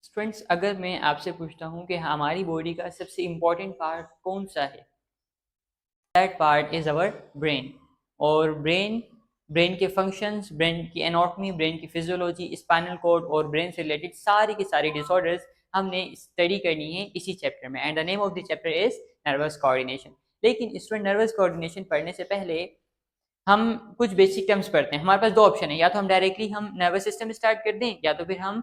Students, अगर मैं आपसे पूछता हूँ कि हमारी बॉडी का सबसे इम्पोर्टेंट पार्ट कौन सा है, that part is our brain. और ब्रेन के फंक्शंस, ब्रेन की एनाटॉमी, ब्रेन की फिजियोलॉजी, स्पाइनल कॉर्ड और ब्रेन से रिलेटेड सारी की सारी डिसऑर्डर्स हमने स्टडी करनी है इसी चैप्टर में। And the name of the chapter is nervous coordination. लेकिन स्टूडेंट, नर्वस कोऑर्डिनेशन पढ़ने से पहले हम कुछ बेसिक टर्म्स पढ़ते हैं। हमारे पास दो ऑप्शन है, या तो हम डायरेक्टली हम नर्वस सिस्टम स्टार्ट कर दें, या तो फिर हम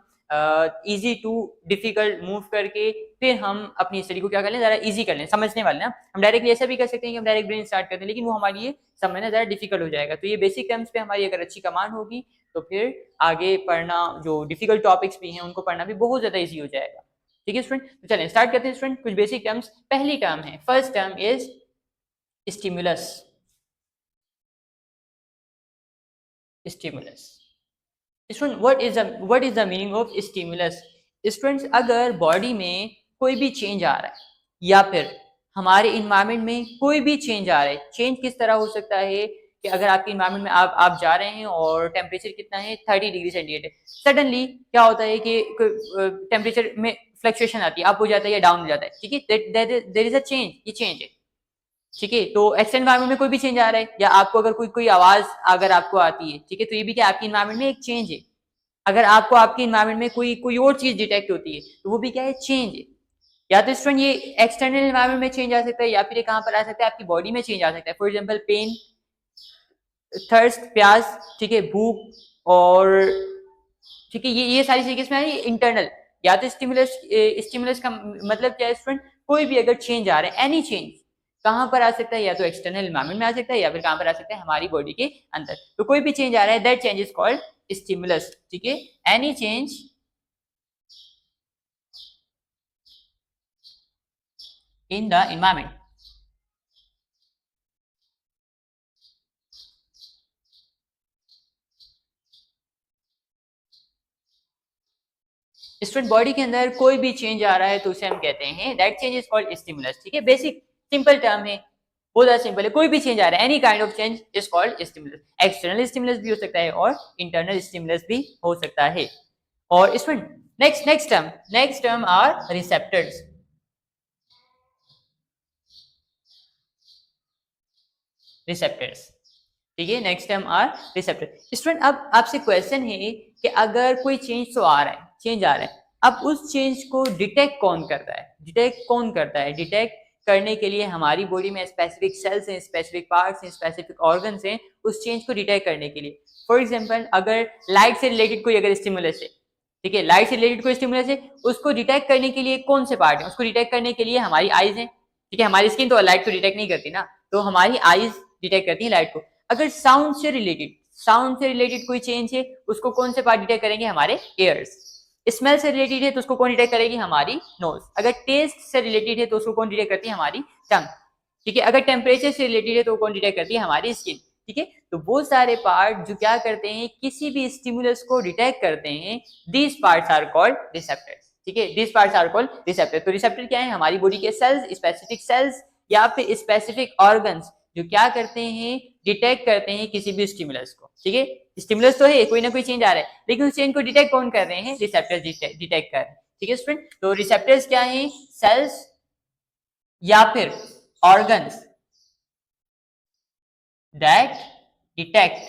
इजी टू डिफिकल्ट मूव करके फिर हम अपनी स्टडी को क्या कर लें, ज़रा इजी कर लें, समझने वाले ना। हम डायरेक्टली ऐसा भी कर सकते हैं कि हम डायरेक्ट ब्रेन स्टार्ट कर दें, लेकिन वो हमारे लिए समझना ज़रा डिफिकल्ट हो जाएगा। तो ये बेसिक टर्म्स पे हमारी अगर अच्छी कमांड होगी तो फिर आगे पढ़ना, जो डिफिकल्ट टॉपिक्स भी हैं उनको पढ़ना भी बहुत ज़्यादा ईजी हो जाएगा। ठीक है स्टूडेंट, तो चलें स्टार्ट करते हैं स्टूडेंट। कुछ बेसिक टर्म्स। पहली टर्म है, first term is stimulus. Stimulus student, what is the meaning of stimulus? Students, अगर बॉडी में कोई भी चेंज आ रहा है या फिर हमारे इन्वायरमेंट में कोई भी चेंज आ रहा है, चेंज किस तरह हो सकता है कि अगर आपके इन्वायरमेंट में आप जा रहे हैं और टेम्परेचर कितना है, 30 डिग्री सेंटीग्रेड है, सडनली क्या होता है कि टेम्परेचर में फ्लक्चुएशन आती है, अप हो जाता है या डाउन हो जाता है। ठीक है, देयर इज अ चेंज, ये चेंज है। ठीक है, तो एक्सटर्नल एनवायरनमेंट में कोई भी चेंज आ रहा है, या आपको अगर कोई आवाज अगर आपको आती है, ठीक है, तो ये भी क्या आपकी एनवायरनमेंट में एक चेंज है। अगर आपको आपकी एनवायरनमेंट में कोई और चीज डिटेक्ट होती है तो वो भी क्या है, चेंज है। या तो स्टूडेंट ये एक्सटर्नल एनवायरनमेंट में चेंज आ सकता है, या फिर ये कहां पर आ सकता है, आपकी बॉडी में चेंज आ सकता है। फॉर एग्जांपल पेन, थर्स्ट, प्यास, ठीक है, भूख, और ठीक है, ये सारी चीजें इसमें आई इंटरनल। या तो स्टिमुलस, स्टिमुलस का मतलब क्या है स्टूडेंट, कोई भी अगर चेंज आ रहा है, एनी चेंज कहां पर आ सकता है, या तो एक्सटर्नल एनवायरनमेंट में आ सकता है, या फिर कहां पर आ सकता है, हमारी बॉडी के अंदर। तो कोई भी चेंज आ रहा है, that change is called stimulus. ठीक है, any change in the environment. Student, body के अंदर कोई भी चेंज आ रहा है तो उसे हम कहते हैं, that change is called stimulus. ठीक है, बेसिक सिंपल टर्म है, बहुत ज्यादा सिंपल है। कोई भी चेंज आ रहा है, any kind of change is called stimulus. External stimulus भी हो सकता है और इंटरनल स्टिमुलस भी हो सकता है। और student, next term are receptors. Receptors, ठीक है, next term are receptor. Student, अब आपसे क्वेश्चन है कि अगर कोई चेंज तो आ रहा है, चेंज आ रहा है, अब उस चेंज को डिटेक्ट कौन करता है? डिटेक्ट करने के लिए हमारी बॉडी में स्पेसिफिक सेल्स हैं, स्पेसिफिक पार्ट्स हैं, स्पेसिफिक ऑर्गन्स हैं उस चेंज को डिटेक्ट करने के लिए। फॉर एग्जांपल, अगर लाइट से रिलेटेड कोई अगर स्टिमुलस है, ठीक है, लाइट से रिलेटेड कोई स्टिमुलस है, उसको डिटेक्ट करने के लिए कौन से पार्ट है? उसको डिटेक्ट करने के लिए हमारी आईज है। ठीक है, हमारी स्किन तो लाइट को डिटेक्ट नहीं करती ना, तो हमारी आईज डिटेक्ट करती है लाइट को। अगर साउंड से रिलेटेड कोई चेंज है, उसको कौन से पार्ट डिटेक्ट करेंगे? हमारे एयर्स। स्मेल से रिलेटेड है तो उसको कौन डिटेक्ट करेगी? हमारी नोज। अगर टेस्ट से रिलेटेड है तो उसको कौन डिटेक्ट करती है? हमारी टंग। ठीक है, अगर टेम्परेचर से रिलेटेड है तो कौन डिटेक्ट करती है? हमारी स्किन। ठीक है, तो वो सारे पार्ट जो क्या करते हैं, किसी भी स्टिमुलस को डिटेक्ट करते हैं, these parts are called receptors. ठीक है, these parts are called receptor. तो रिसेप्टर क्या है? हमारी बॉडी के सेल्स, स्पेसिफिक सेल्स या फिर स्पेसिफिक ऑर्गन्स जो क्या करते हैं, डिटेक्ट करते हैं किसी भी स्टिमुलस को। ठीक है, स्टिमुलस तो है, कोई ना कोई चेंज आ रहा है, लेकिन उस चेंज को डिटेक्ट कौन कर रहे हैं? रिसेप्टर्स डिटेक्ट कर रहे हैं। ठीक है स्टूडेंट, तो रिसेप्टर्स क्या है? सेल्स या फिर organs that detect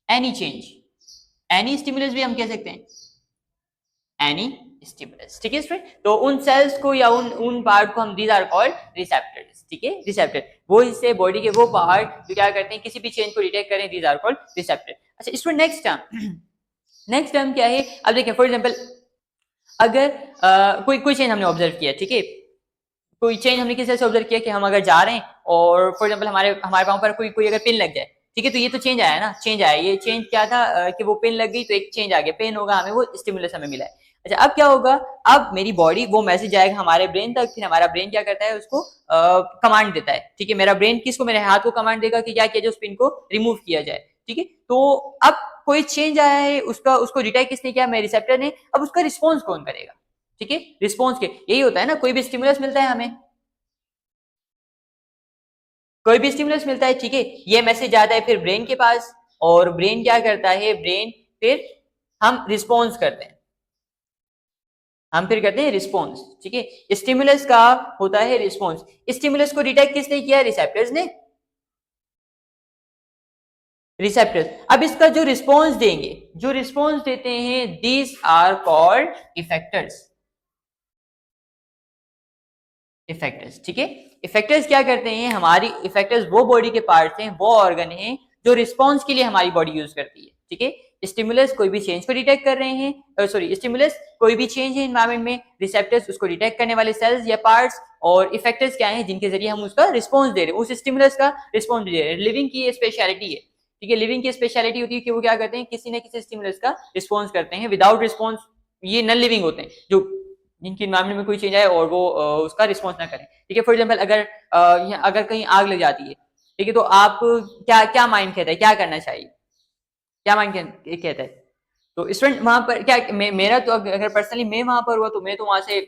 any change, any stimulus भी हम कह सकते हैं, एनी स्टिमुलस। ठीक है स्टूडेंट, तो उन सेल्स को या उन पार्ट को हम, दीज आर कॉल्ड रिसेप्टर्स। ठीक है, रिसेप्टर वो हिस्से बॉडी के, वो पार्ट जो क्या करते हैं, किसी भी चेंज को डिटेक्ट करें, दीज आर कॉल्ड रिसेप्टर। अच्छा स्टूडेंट, नेक्स्ट टर्म क्या है? अब देखिए, फॉर एग्जांपल, अगर कोई चेंज हमने ऑब्जर्व किया, ठीक है, कोई चेंज हमने किस तरह से ऑब्जर्व किया कि हम अगर जा रहे हैं और फॉर एग्जांपल हमारे पाँव पर कोई अगर पिन लग जाए, ठीक है, तो ये तो चेंज आया ना, चेंज आया। ये चेंज क्या था कि वो पिन लग गई तो एक चेंज आ गया, पेन होगा हमें, वो स्टिमुलस हमें मिला है। अच्छा, अब क्या होगा? अब मेरी बॉडी, वो मैसेज आएगा हमारे ब्रेन तक, फिर हमारा ब्रेन क्या करता है, उसको कमांड देता है। ठीक है, मेरा ब्रेन किसको? मेरे हाथ को कमांड देगा कि क्या किया जाए, उस पिन को रिमूव किया जाए। ठीक है, तो अब कोई चेंज आया है, उसको डिटेक्ट किसने किया? मेरे रिसेप्टर ने। अब उसका रिस्पॉन्स कौन करेगा? ठीक है, रिस्पॉन्स के यही होता है ना, कोई भी स्टिमुलस मिलता है हमें, कोई भी स्टिमुलस मिलता है, ठीक है, ये मैसेज जाता है फिर ब्रेन के पास, और ब्रेन क्या करता है? ब्रेन फिर हम रिस्पॉन्स करते हैं। हम फिर करते हैं रिस्पॉन्स, ठीक है। स्टिमुलस का होता है रिस्पॉन्स। स्टिमुलस को डिटेक्ट किसने किया? रिसेप्टर्स ने, रिसेप्टर्स। अब इसका जो रिस्पॉन्स देंगे, जो रिस्पॉन्स देते हैं, these are called effectors. Effectors, ठीक है। इफेक्टर्स क्या करते हैं? हमारी इफेक्टर्स वो बॉडी के पार्ट्स हैं, वो ऑर्गन हैं जो रिस्पॉन्स के लिए हमारी बॉडी यूज करती है, ठीक है। स्टिमुलस कोई भी चेंज को डिटेक्ट कर रहे हैं, सॉरी, स्टिमुलस कोई भी चेंज है एनवायरमेंट में, रिसेप्टर्स उसको डिटेक्ट करने वाले सेल्स या पार्ट्स, और इफेक्टर्स क्या हैं? जिनके जरिए हम उसका रिस्पॉन्स दे रहे हैं, उस स्टिमुलस का रिस्पॉन्स दे रहे हैं। लिविंग की ये स्पेशलिटी है, ठीक है। लिविंग की स्पेशलिटी होती है कि वो क्या करते हैं? किसी न किसी स्टिमुलस का रिस्पॉन्स करते हैं। विदाउट रिस्पॉन्स ये नॉन लिविंग होते हैं, जो जिनकी एनवायरमेंट में कोई चेंज आए और वो उसका रिस्पॉन्स ना करें, ठीक है। फॉर एग्जाम्पल अगर कहीं आग लग जाती है, ठीक है, तो आप क्या क्या माइंड कहता है, क्या करना चाहिए? क्या माइंड कहता है? तो स्टूडेंट वहां पर क्या मेरा तो अगर पर्सनली मैं वहां पर हुआ तो मैं तो वहां से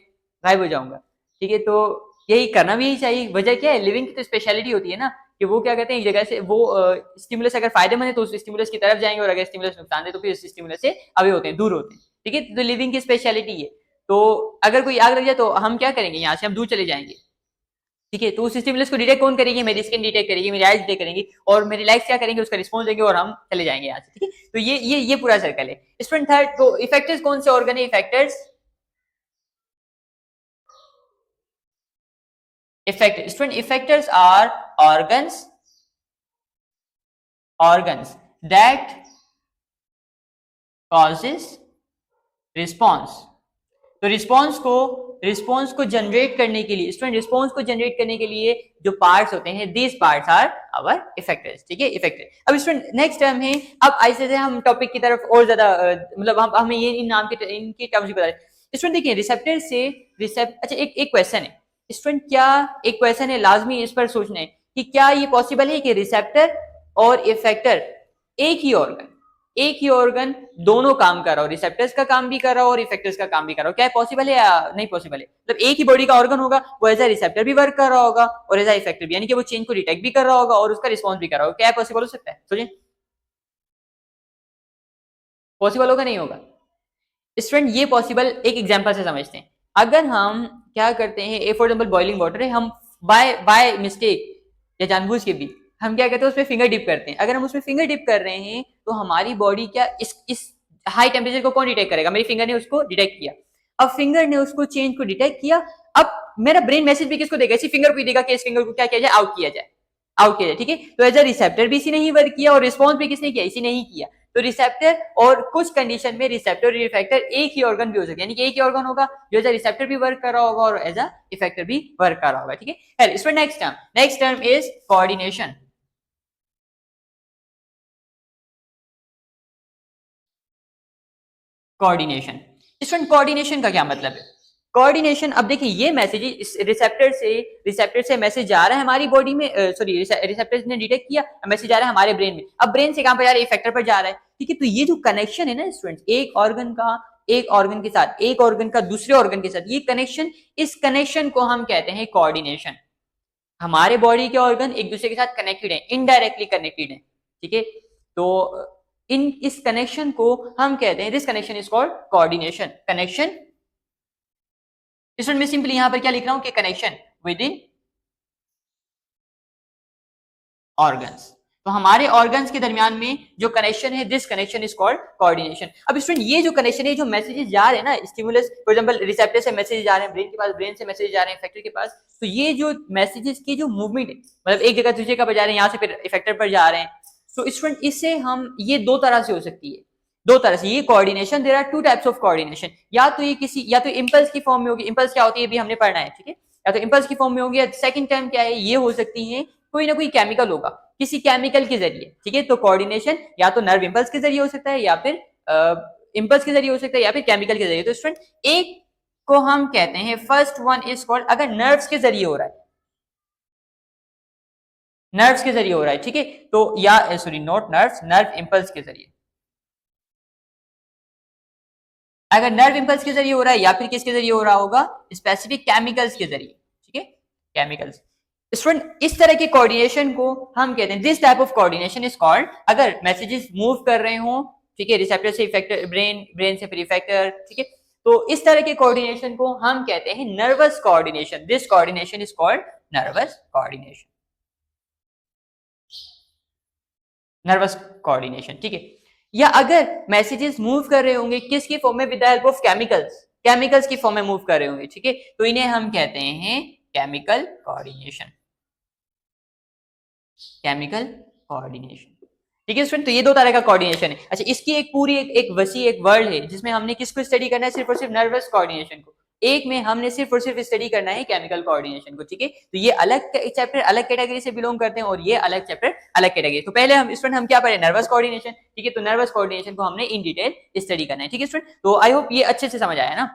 गायब हो जाऊंगा, ठीक है। तो यही करना भी यही चाहिए। वजह क्या है? लिविंग की तो स्पेशलिटी होती है ना, कि वो क्या कहते हैं, एक जगह से वो स्टिमुलस अगर फायदेमंद है तो उस स्टिमुलस की तरफ जाएंगे, और अगर स्टिमुलस नुकसान दे तो फिर उस स्टिमुलस से अवे होते हैं, दूर होते हैं, ठीक है। तो लिविंग की स्पेशलिटी है। तो अगर कोई आग लग जाए तो हम क्या करेंगे? यहाँ से हम दूर चले जाएंगे, ठीक है। तो उस स्टिमुलस को डिटेक्ट कौन करेगी? मेरी स्किन डिटेक्ट करेगी, मेरी आइज डिटेक्ट करेंगी, और मेरी लेग्स क्या करेंगे? उसका रिस्पॉन्स देंगे और हम चले जाएंगे यहाँ से, ठीक है। तो ये पूरा सर्कल है। स्टूडेंट थर्ड, तो इफेक्टर्स कौन से ऑर्गन है? Effectors, student effectors are organs that causes response। तो रिस्पॉन्स को जनरेट करने के लिए, स्टूडेंट रिस्पॉन्स को जनरेट करने के लिए जो पार्ट्स होते हैं, these parts are our effectors, ठीक है, इफेक्टर। अब स्टूडेंट नेक्स्ट टर्म है, अब ऐसे से हम टॉपिक की तरफ और ज्यादा मतलब हम हमें ये इन नाम के इनकी टर्म्स भी बता रहे। स्टूडेंट देखिए, रिसेप्टर से अच्छा, एक क्वेश्चन है स्टूडेंट, क्या एक क्वेश्चन है, लाजमी इस पर सोचना है कि क्या ये पॉसिबल है कि रिसेप्टर और इफेक्टर एक ही ऑर्गन दोनों काम कर रहा हो, रिसेप्टर्स का काम भी कर रहा हो और इफेक्टर्स का काम भी कर रहा हो? क्या पॉसिबल है या नहीं पॉसिबल है? मतलब एक ही बॉडी का ऑर्गन होगा, वो एज ए रिसेप्टर भी वर्क कर रहा होगा और एज ए इफेक्टर भी, यानी कि वो चेंज को डिटेक्ट भी कर रहा होगा और उसका रिस्पॉन्स भी कर रहा होगा। क्या पॉसिबल हो सकता है? सोचिए, पॉसिबल होगा नहीं होगा? स्टूडेंट ये पॉसिबल एक एग्जांपल से समझते हैं। अगर हम क्या करते हैं, A for example boiling water है, हम बाय मिस्टेक या जानबूझ के भी हम क्या करते हैं, उसमें फिंगर डिप करते हैं। अगर हम उसमें फिंगर डिप कर रहे हैं तो हमारी बॉडी क्या इस हाई टेम्परेचर को कौन डिटेक्ट करेगा? मेरी फिंगर ने उसको डिटेक्ट किया। अब फिंगर ने उसको चेंज को डिटेक्ट किया, अब मेरा ब्रेन मैसेज भी किसको देगा? इसी फिंगर को देगा कि इस फिंगर को क्या किया जाए? आउट किया जाए, ठीक है। तो एज अ रिसेप्टर भी इसी ने ही वर्क किया और रिस्पॉन्स भी किसने किया? इसी ने ही किया। तो रिसेप्टर और कुछ कंडीशन में रिसेप्टर और इफेक्टर एक ही ऑर्गन भी हो सकते हैं, यानी कि एक ही ऑर्गन होगा जो एज अ रिसेप्टर भी वर्क कर रहा होगा और एज अ इफेक्टर भी वर्क कर रहा होगा, ठीक है। इसमें next term is coordination. Coordination, student coordination का क्या मतलब है? कोऑर्डिनेशन, अब देखिए ये मैसेज रिसेप्टर से मैसेज जा रहा है हमारी बॉडी में, सॉरी, रिसेप्टर ने डिटेक्ट किया, मैसेज जा रहा है हमारे ब्रेन में। अब ब्रेन से कहां पर जा रहा है? इफेक्टर पर जा रहा है, ठीक है। तो ये जो कनेक्शन है ना स्टूडेंट, एक ऑर्गन के साथ, एक ऑर्गन का दूसरे ऑर्गन के साथ, ये कनेक्शन, इस कनेक्शन को हम कहते हैं कोऑर्डिनेशन। हमारे बॉडी के ऑर्गन एक दूसरे के साथ कनेक्टेड है, इनडायरेक्टली कनेक्टेड है, ठीक है। तो इस कनेक्शन को हम कहते हैं, this connection is called coordination. Connection, इसमें मैं सिंपली यहां पर क्या लिख रहा हूं कि कनेक्शन विद इन ऑर्गन्स। तो हमारे ऑर्गन्स के दरमियान में जो कनेक्शन है, this connection is called coordination. अब स्टूडेंट ये जो कनेक्शन है, जो मैसेजेस जा रहे हैं ना, स्टिमुलस फॉर एग्जांपल रिसेप्टर से मैसेज जा रहे हैं ब्रेन के पास, ब्रेन से मैसेज जा रहे हैं इफेक्टर के पास, तो ये जो मैसेजेस की जो मूवमेंट है, मतलब एक जगह दूसरी जगह पर जा रहे हैं, यहाँ से फिर इफेक्टर पर जा रहे हैं। तो स्टूडेंट इससे हम, ये दो तरह से हो सकती है, दो तरह से ये coordination. There are two types of coordination. या तो ये किसी, या तो इंपल्स की फॉर्म में होगी। इंपल्स क्या होती है भी हमने पढ़ना है, ठीक है। या तो इंपल्स की फॉर्म में होगी, या सेकंड टर्म क्या है, ये हो सकती है कोई ना कोई केमिकल होगा, किसी केमिकल के जरिए, ठीक है। तो कोऑर्डिनेशन या तो नर्व इंपल्स के जरिए हो सकता है, या फिर इंपल्स के जरिए हो सकता है, या फिर केमिकल के जरिए। तो स्टूडेंट एक को हम कहते हैं, फर्स्ट वन इज कॉल्ड, अगर नर्व्स के जरिए हो रहा है, नर्व्स के जरिए हो रहा है, ठीक है, तो या sorry not nerves, nerve impulse के जरिए। अगर नर्व इंपल्स के जरिए हो रहा है या फिर किसके जरिए हो रहा होगा? स्पेसिफिक केमिकल्स के जरिए, ठीक है, केमिकल्स। स्टूडेंट इस तरह के कोऑर्डिनेशन को हम कहते हैं, this type of coordination is called, अगर मैसेजेस मूव कर रहे हो, ठीक है, रिसेप्टर से इफेक्टर, ब्रेन से फिर इफेक्टर, ठीक है, तो इस तरह के कोऑर्डिनेशन को हम कहते हैं nervous coordination. This coordination is called nervous coordination, nervous coordination, ठीक है। या अगर मैसेजेस मूव कर रहे होंगे किसकी फॉर्म में, with the help of chemicals, chemicals की फॉर्म में मूव कर रहे होंगे, ठीक है, तो इन्हें हम कहते हैं केमिकल कोऑर्डिनेशन, केमिकल कोऑर्डिनेशन, ठीक है स्टूडेंट। तो ये दो तरह का कोऑर्डिनेशन है। अच्छा, इसकी एक पूरी एक वसी एक वर्ल्ड है जिसमें हमने किसको स्टडी करना है, सिर्फ और सिर्फ नर्वस कोऑर्डिनेशन को। एक में हमने सिर्फ और सिर्फ स्टडी करना है केमिकल कोऑर्डिनेशन को, ठीक है। तो ये अलग चैप्टर अलग कैटेगरी से बिलोंग करते हैं और ये अलग चैप्टर अलग कैटेगरी। तो पहले हम स्टूडेंट हम क्या पढ़े, नर्वस कोऑर्डिनेशन, ठीक है। तो नर्वस कोऑर्डिनेशन को हमने इन डिटेल स्टडी करना है, ठीक है स्टूडेंट। तो आई होप ये अच्छे से समझ आया ना।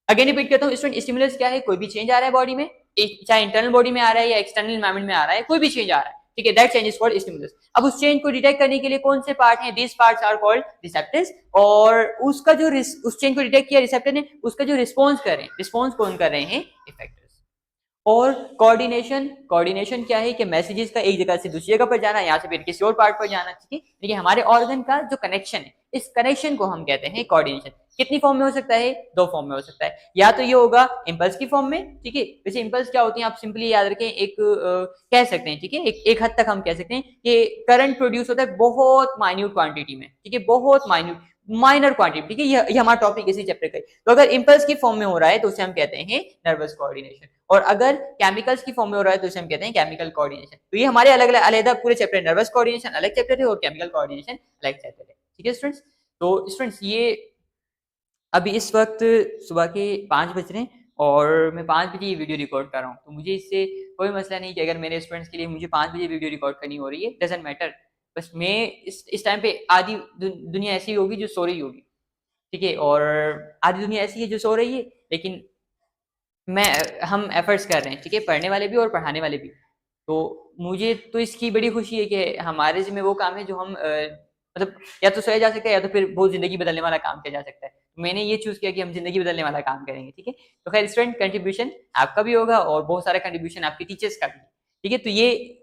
अगेन रिपीट करता हूँ स्टूडेंट, स्टिमुलस क्या है, कोई भी चेंज आ रहा है बॉडी में, चाहे इंटरनल बॉडी में आ रहा है या एक्सटर्नल एनवायरनमेंट में आ रहा है, कोई भी चेंज आ रहा है, ठीक है, that change is called stimulus. अब उस चेंज को डिटेक्ट करने के लिए कौन से पार्ट हैं, this parts are called receptors, और उसका जो उस चेंज को डिटेक्ट किया रिसेप्टर ने, उसका जो रिस्पॉन्स कर रहे हैं, रिस्पॉन्स कौन कर रहे हैं, इफेक्टर्स। और कोऑर्डिनेशन, कोऑर्डिनेशन क्या है कि मैसेजेस का एक जगह से दूसरी जगह पर जाना, यहाँ से फिर किसी और पार्ट पर जाना, ठीक है। देखिए हमारे ऑर्गन का जो कनेक्शन है, इस कनेक्शन को हम कहते हैं कोऑर्डिनेशन। कितनी फॉर्म में हो सकता है, दो फॉर्म में हो सकता है। या तो ये होगा इम्पल्स की फॉर्म में, ठीक है। वैसे इम्पल्स क्या होती है आप सिंपली याद रखें, एक कह सकते हैं, ठीक है, एक हद तक हम कह सकते हैं कि करंट प्रोड्यूस होता है बहुत माइन्यूट क्वांटिटी में, ठीक है, बहुत माइन्यूट माइनर क्वांटिटी, ठीक है। ये हमारा टॉपिक इसी चैप्टर का है। तो अगर इम्पल्स की फॉर्म में हो रहा है तो उसे हम कहते हैं नर्वस कोऑर्डिनेशन, और अगर केमिकल्स की फॉर्म में हो रहा है तो उसे हम कहते हैं केमिकल कोऑर्डिनेशन। तो ये हमारे अलग अलग अलग पूरे चैप्टर, नर्वस कोऑर्डिनेशन अलग चैप्टर है और केमिकल कोऑर्डिनेशन अलग चैप्टर है, ठीक है स्टूडेंट्स। तो स्टूडेंट्स ये अभी इस वक्त सुबह के 5 बज रहे हैं और मैं 5 बजे ये वीडियो रिकॉर्ड कर रहा हूँ। तो मुझे इससे कोई मसला नहीं कि अगर मेरे स्टूडेंट्स के लिए मुझे 5 बजे वीडियो रिकॉर्ड करनी हो रही है, डजंट मैटर। बस मैं इस टाइम पे आधी दुनिया ऐसी होगी जो सो रही होगी, ठीक है, और आधी दुनिया ऐसी है जो सो रही है, लेकिन हम एफर्ट्स कर रहे हैं, ठीक है, पढ़ने वाले भी और पढ़ाने वाले भी। तो मुझे तो इसकी बड़ी खुशी है कि हमारे जिम्मे वो काम है जो हम मतलब या तो सोया जा सकता है या तो फिर बहुत जिंदगी बदलने वाला काम किया जा सकता है। मैंने ये चूज किया कि हम जिंदगी बदलने वाला काम करेंगे, ठीक है। तो खैर स्टूडेंट, कंट्रीब्यूशन आपका भी होगा और बहुत सारा कंट्रीब्यूशन आपके टीचर्स का भी, ठीक है। तो ये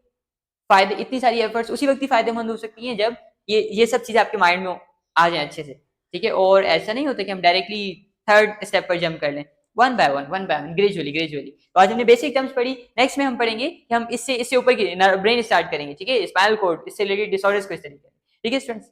फायदे, इतनी सारी एफर्ट्स उसी वक्त ही फायदेमंद हो सकती हैं जब ये सब चीजें आपके माइंड में आ जाए अच्छे से, ठीक है। और ऐसा नहीं होता कि हम डायरेक्टली थर्ड स्टेप पर जंप कर लें, one by one gradually gradually. तो आज हमने बेसिक टर्म्स पढ़ी, नेक्स्ट में हम पढ़ेंगे कि हम इससे इससे ऊपर की ब्रेन स्टार्ट करेंगे, ठीक है, स्पाइनल कॉर्ड, इससे रिलेटेड डिसऑर्डर्स को स्टडी करेंगे, ठीक है स्टूडेंट्स।